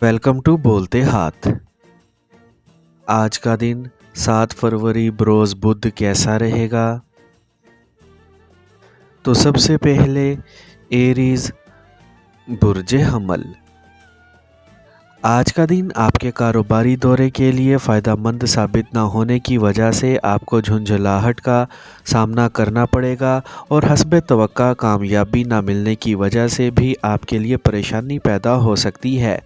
Welcome to बोलते हाथ। आज का दिन 7 फरवरी बरोज़ बुध कैसा रहेगा? तो सबसे पहले एरीज बुर्ज हमल। आज का दिन आपके कारोबारी दौरे के लिए फ़ायदेमंद साबित न होने की वजह से आपको झुंझलाहट का सामना करना पड़ेगा और हस्बे तवक्का कामयाबी न मिलने की वजह से भी आपके लिए परेशानी पैदा हो सकती है।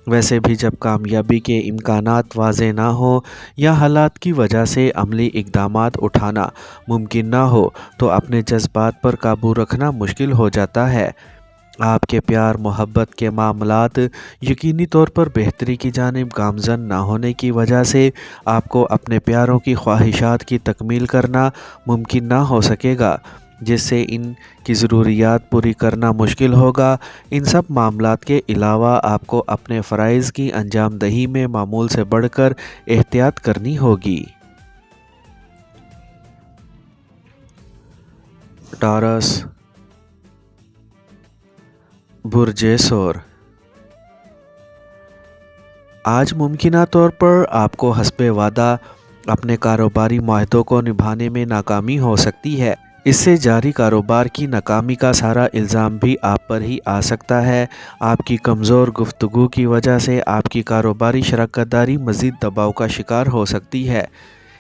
वैसे भी जब कामयाबी के इम्कानात वाज़े ना हो या हालात की वजह से अमली इक़दामात उठाना मुमकिन ना हो तो अपने जज्बात पर काबू रखना मुश्किल हो जाता है। आपके प्यार मोहब्बत के मामलात यकीनी तौर पर बेहतरी की जानिब गामज़न ना होने की वजह से आपको अपने प्यारों की ख्वाहिशात की तकमील करना मुमकिन ना हो सकेगा, जिससे इनकी ज़रूरियात पूरी करना मुश्किल होगा। इन सब मामलात के अलावा आपको अपने फ़राइज़ की अंजाम दही में मामूल से बढ़कर एहतियात करनी होगी। टॉरस बुर्ज सौर। आज मुमकिना तौर पर आपको हस्बे वादा अपने कारोबारी मुआहदों को निभाने में नाकामी हो सकती है। इससे जारी कारोबार की नाकामी का सारा इल्ज़ाम भी आप पर ही आ सकता है। आपकी कमज़ोर गुफ्तगू की वजह से आपकी कारोबारी शराकतदारी मज़ीद दबाव का शिकार हो सकती है।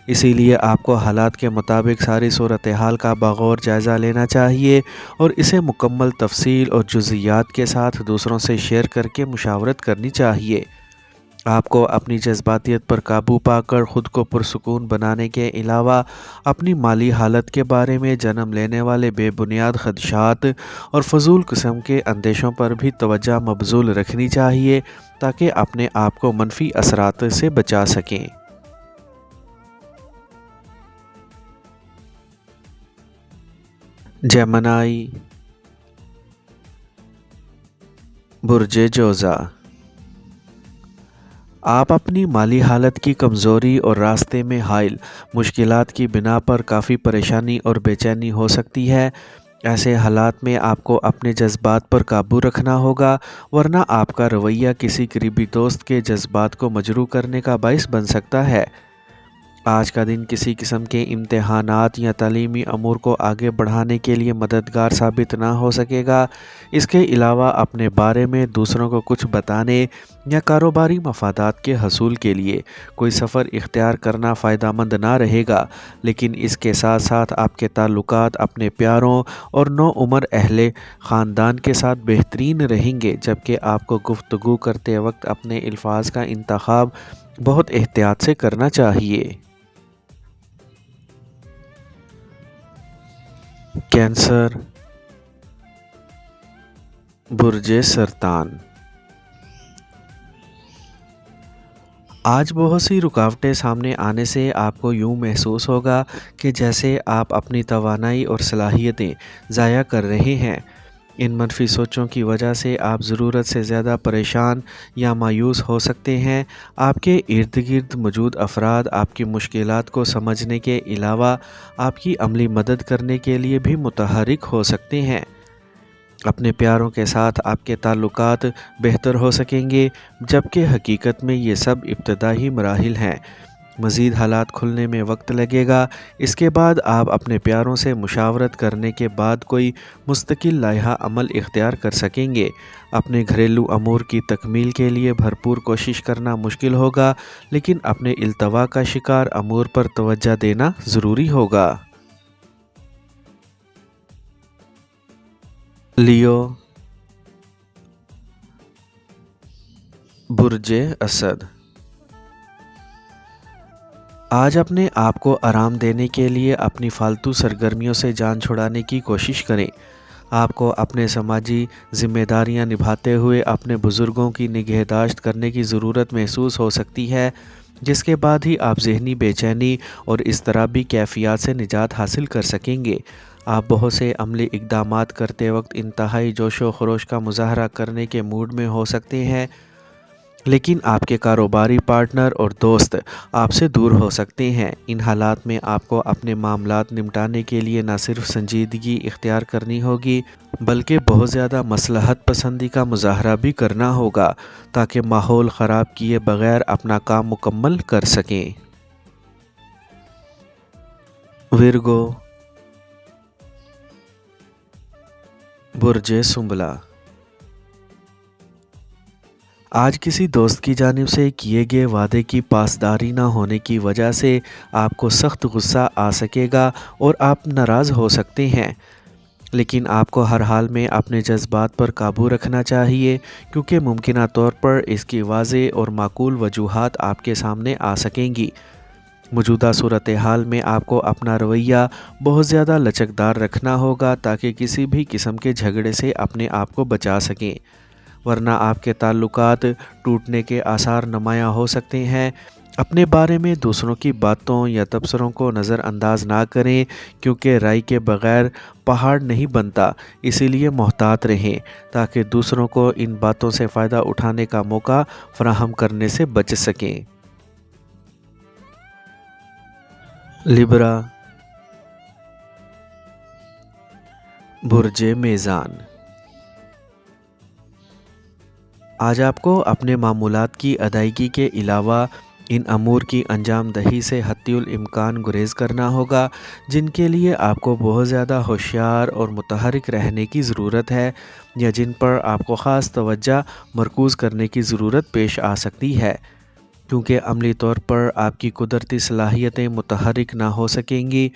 इसीलिए आपको हालात के मुताबिक सारी सूरत हाल का बग़ौर जायज़ा लेना चाहिए और इसे मुकम्मल तफसील और जुज़ियात के साथ दूसरों से शेयर करके मुशावरत करनी चाहिए। आपको अपनी जज्बातियत पर काबू पाकर ख़ुद को पुरसुकून बनाने के अलावा अपनी माली हालत के बारे में जन्म लेने वाले बेबुनियाद ख़दशात और फ़जूल किस्म के अंदेशों पर भी तवज्जो मबज़ूल रखनी चाहिए ताकि अपने आप को मनफी असरात से बचा सकें। जेमिनी बुर्ज जोज़ा। आप अपनी माली हालत की कमज़ोरी और रास्ते में हाइल मुश्किलात की बिना पर काफ़ी परेशानी और बेचैनी हो सकती है। ऐसे हालात में आपको अपने जज्बात पर काबू रखना होगा, वरना आपका रवैया किसी करीबी दोस्त के जज्बात को मजरू करने का बाइस बन सकता है। आज का दिन किसी किस्म के इम्तिहानात या तालीमी अमूर को आगे बढ़ाने के लिए मददगार साबित ना हो सकेगा। इसके अलावा अपने बारे में दूसरों को कुछ बताने या कारोबारी मफादात के हसूल के लिए कोई सफ़र इख्तियार करना फ़ायदेमंद ना रहेगा। लेकिन इसके साथ साथ आपके ताल्लुकात अपने प्यारों और नो उम्र अहले ख़ानदान के साथ बेहतरीन रहेंगे, जबकि आपको गुफ्तगू करते वक्त अपने अल्फाज का इंतखाब बहुत एहतियात से करना चाहिए। कैंसर बुर्ज सरतान। आज बहुत सी रुकावटें सामने आने से आपको यूँ महसूस होगा कि जैसे आप अपनी तवानाई और सलाहियतें ज़ाया कर रहे हैं। इन मनफी सोचों की वजह से आप ज़रूरत से ज़्यादा परेशान या मायूस हो सकते हैं। आपके इर्द गिर्द मौजूद अफराद आपकी मुश्किलात को समझने के अलावा आपकी अमली मदद करने के लिए भी मुतहरिक हो सकते हैं। अपने प्यारों के साथ आपके ताल्लुकात बेहतर हो सकेंगे, जबकि हकीकत में ये सब इब्तदाई मराहिल हैं। मज़ीद हालात खुलने में वक्त लगेगा। इसके बाद आप अपने प्यारों से मुशावरत करने के बाद कोई मुस्तकिल लाइहा अमल इख्तियार कर सकेंगे। अपने घरेलू अमूर की तकमील के लिए भरपूर कोशिश करना मुश्किल होगा, लेकिन अपने इल्तवा का शिकार अमूर पर तवज्जो देना ज़रूरी होगा। लियो बुर्ज असद। आज अपने आप को आराम देने के लिए अपनी फालतू सरगर्मियों से जान छुड़ाने की कोशिश करें। आपको अपने समाजी ज़िम्मेदारियां निभाते हुए अपने बुज़ुर्गों की निगहदाश्त करने की ज़रूरत महसूस हो सकती है, जिसके बाद ही आप ज़हनी बेचैनी और इज़्तिराबी कैफ़ियत से निजात हासिल कर सकेंगे। आप बहुत से अमली इक़दामात करते वक्त इंतहाई जोशो खरोश का मुज़ाहरा करने के मूड में हो सकते हैं। लेकिन आपके कारोबारी पार्टनर और दोस्त आपसे दूर हो सकते हैं। इन हालात में आपको अपने मामलात निपटाने के लिए न सिर्फ संजीदगी इख्तियार करनी होगी बल्कि बहुत ज़्यादा मसलहत पसंदी का मुजाहरा भी करना होगा ताकि माहौल ख़राब किए बगैर अपना काम मुकम्मल कर सकें। विर्गो, बुर्ज सुंबला। आज किसी दोस्त की जानिब से किए गए वादे की पासदारी ना होने की वजह से आपको सख्त गुस्सा आ सकेगा और आप नाराज़ हो सकते हैं, लेकिन आपको हर हाल में अपने जज्बात पर काबू रखना चाहिए क्योंकि मुमकिन तौर पर इसकी वाज़े और माकूल वजूहात आपके सामने आ सकेंगी। मौजूदा सूरत हाल में आपको अपना रवैया बहुत ज़्यादा लचकदार रखना होगा ताकि किसी भी किस्म के झगड़े से अपने आप को बचा सकें, वरना आपके ताल्लुकात टूटने के आसार नुमायाँ हो सकते हैं। अपने बारे में दूसरों की बातों या तबसरों को नज़रअंदाज ना करें क्योंकि राय के बग़ैर पहाड़ नहीं बनता, इसीलिए मोहतात रहें ताकि दूसरों को इन बातों से फ़ायदा उठाने का मौका फराहम करने से बच सकें। लिब्रा, बुर्ज मेज़ान। आज आपको अपने मामूलात की अदायगी के अलावा इन अमूर की अंजाम दही से हत्युल इम्कान गुरेज़ करना होगा जिनके लिए आपको बहुत ज़्यादा होशियार और मुतहरिक रहने की ज़रूरत है या जिन पर आपको ख़ास तवज्जो मरकूज़ करने की ज़रूरत पेश आ सकती है, क्योंकि अमली तौर पर आपकी कुदरती सलाहियतें मुतहरिक ना हो सकेंगी।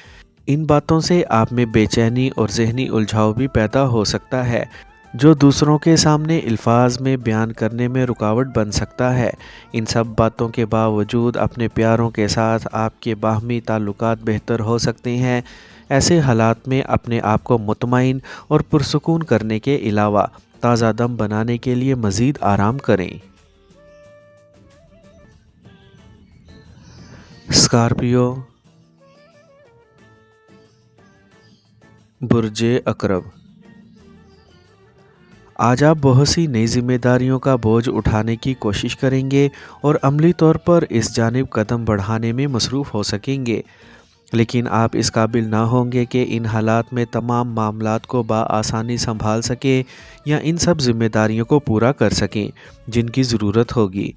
इन बातों से आप में बेचैनी और ज़हनी उलझाव भी पैदा हो सकता है जो दूसरों के सामने अल्फाज में बयान करने में रुकावट बन सकता है। इन सब बातों के बावजूद अपने प्यारों के साथ आपके बाहमी ताल्लुकात बेहतर हो सकते हैं। ऐसे हालात में अपने आप को मुतमईन और पुरसुकून करने के अलावा ताज़ा दम बनाने के लिए मज़ीद आराम करें। स्कॉर्पियो, बुर्ज अकरब। आज आप बहुत सी नई जिम्मेदारियों का बोझ उठाने की कोशिश करेंगे और अमली तौर पर इस जानिब कदम बढ़ाने में मसरूफ़ हो सकेंगे, लेकिन आप इस काबिल ना होंगे कि इन हालात में तमाम मामलात को बआसानी संभाल सकें या इन सब जिम्मेदारियों को पूरा कर सकें जिनकी ज़रूरत होगी।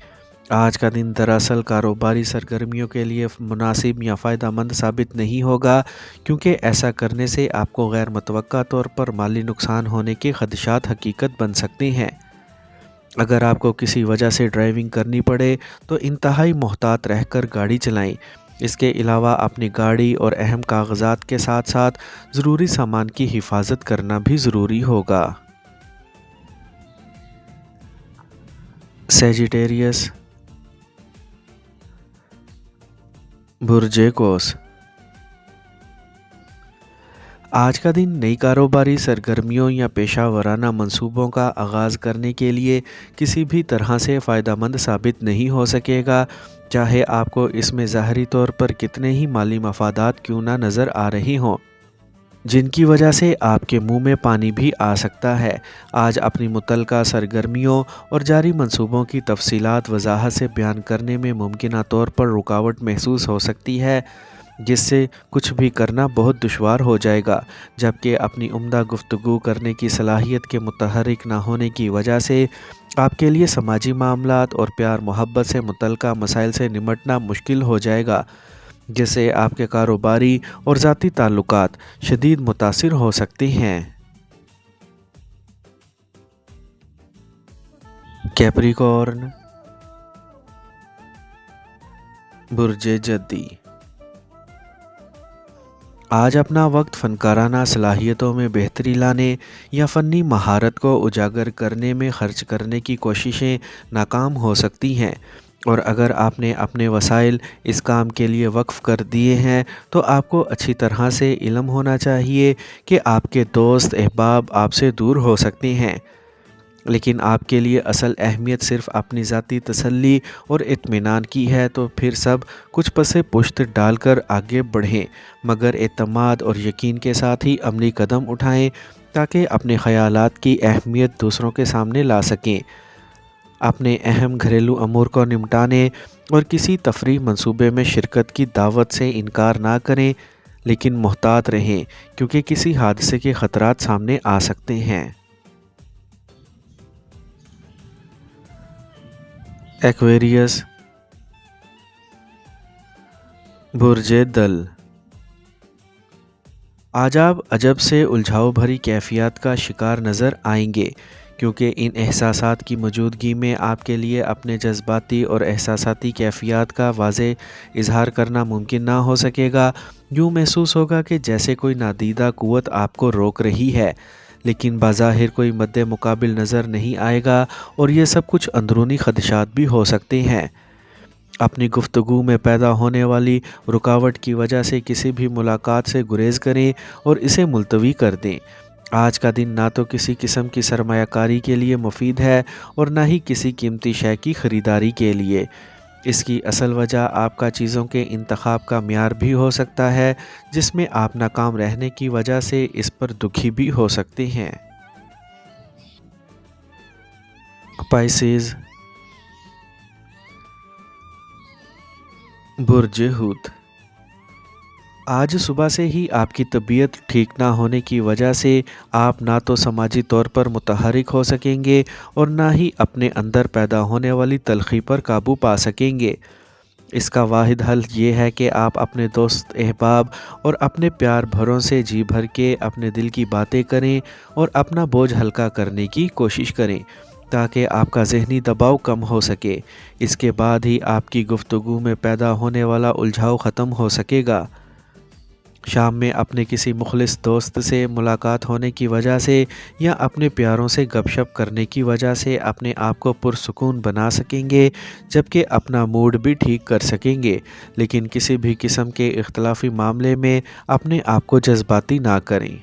आज का दिन दरअसल कारोबारी सरगर्मियों के लिए मुनासिब या फ़ायदेमंद साबित नहीं होगा क्योंकि ऐसा करने से आपको गैर मुतवक्का तौर पर माली नुकसान होने के खदशात हकीकत बन सकते हैं। अगर आपको किसी वजह से ड्राइविंग करनी पड़े तो इंतहाई मोहतात रहकर गाड़ी चलाएं। इसके अलावा अपनी गाड़ी और अहम कागजात के साथ साथ ज़रूरी सामान की हिफाजत करना भी ज़रूरी होगा। सेजिटेरियस, बुर्ज कौस। आज का दिन नई कारोबारी सरगर्मियों या पेशा वराना मंसूबों का आगाज़ करने के लिए किसी भी तरह से फ़ायदेमंद साबित नहीं हो सकेगा, चाहे आपको इसमें ज़ाहरी तौर पर कितने ही माली मफादात क्यों ना नज़र आ रहे हों, जिनकी वजह से आपके मुंह में पानी भी आ सकता है। आज अपनी मुतल्लिका सरगर्मियों और जारी मंसूबों की तफसीलात वजाहत से बयान करने में मुमकिन तौर पर रुकावट महसूस हो सकती है, जिससे कुछ भी करना बहुत दुश्वार हो जाएगा, जबकि अपनी उम्दा गुफ्तगू करने की सलाहियत के मुतहरिक ना होने की वजह से आपके लिए समाजी मामलात और प्यार मोहब्बत से मुतल्लिका मसाइल से निमटना मुश्किल हो जाएगा, जिससे आपके कारोबारी और ज़ाती ताल्लुकात शदीद मुतासिर हो सकते हैं। कैप्रिकॉर्न, बुर्ज जद्दी। आज अपना वक्त फ़नकाराना सलाहियतों में बेहतरी लाने या फ़नी महारत को उजागर करने में ख़र्च करने की कोशिशें नाकाम हो सकती हैं, और अगर आपने अपने वसाइल इस काम के लिए वक्फ़ कर दिए हैं तो आपको अच्छी तरह से इल्म होना चाहिए कि आपके दोस्त अहबाब आपसे दूर हो सकते हैं, लेकिन आपके लिए असल अहमियत सिर्फ़ अपनी ज़ाती तसल्ली और इत्मीनान की है। तो फिर सब कुछ पसे पुश्त डालकर आगे बढ़ें, मगर एतमाद और यकीन के साथ ही अमली कदम उठाएं ताकि अपने ख़यालात की अहमियत दूसरों के सामने ला सकें। اپنے اہم گھریلو امور کو نمٹانے اور کسی تفریح منصوبے میں شرکت کی دعوت سے انکار نہ کریں، لیکن محتاط رہیں کیونکہ کسی حادثے کے خطرات سامنے آ سکتے ہیں۔ ایکویریس، برج دل۔ آج آپ عجب سے الجھاؤ بھری کیفیات کا شکار نظر آئیں گے، کیونکہ ان احساسات کی موجودگی میں آپ کے لیے اپنے جذباتی اور احساساتی کیفیات کا واضح اظہار کرنا ممکن نہ ہو سکے گا۔ یوں محسوس ہوگا کہ جیسے کوئی نادیدہ قوت آپ کو روک رہی ہے، لیکن بظاہر کوئی مد مقابل نظر نہیں آئے گا، اور یہ سب کچھ اندرونی خدشات بھی ہو سکتے ہیں۔ اپنی گفتگو میں پیدا ہونے والی رکاوٹ کی وجہ سے کسی بھی ملاقات سے گریز کریں اور اسے ملتوی کر دیں۔ آج کا دن نہ تو کسی قسم کی سرمایہ کاری کے لیے مفید ہے اور نہ ہی کسی قیمتی شے کی خریداری کے لیے۔ اس کی اصل وجہ آپ کا چیزوں کے انتخاب کا معیار بھی ہو سکتا ہے، جس میں آپ ناکام رہنے کی وجہ سے اس پر دکھی بھی ہو سکتے ہیں۔ پائسیز، برج حوت۔ آج صبح سے ہی آپ کی طبیعت ٹھیک نہ ہونے کی وجہ سے آپ نہ تو سماجی طور پر متحرک ہو سکیں گے اور نہ ہی اپنے اندر پیدا ہونے والی تلخی پر قابو پا سکیں گے۔ اس کا واحد حل یہ ہے کہ آپ اپنے دوست احباب اور اپنے پیار بھروں سے جی بھر کے اپنے دل کی باتیں کریں اور اپنا بوجھ ہلکا کرنے کی کوشش کریں، تاکہ آپ کا ذہنی دباؤ کم ہو سکے۔ اس کے بعد ہی آپ کی گفتگو میں پیدا ہونے والا الجھاؤ ختم ہو سکے گا۔ شام میں اپنے کسی مخلص دوست سے ملاقات ہونے کی وجہ سے یا اپنے پیاروں سے گپ شپ کرنے کی وجہ سے اپنے آپ کو پرسکون بنا سکیں گے، جبکہ اپنا موڈ بھی ٹھیک کر سکیں گے، لیکن کسی بھی قسم کے اختلافی معاملے میں اپنے آپ کو جذباتی نہ کریں۔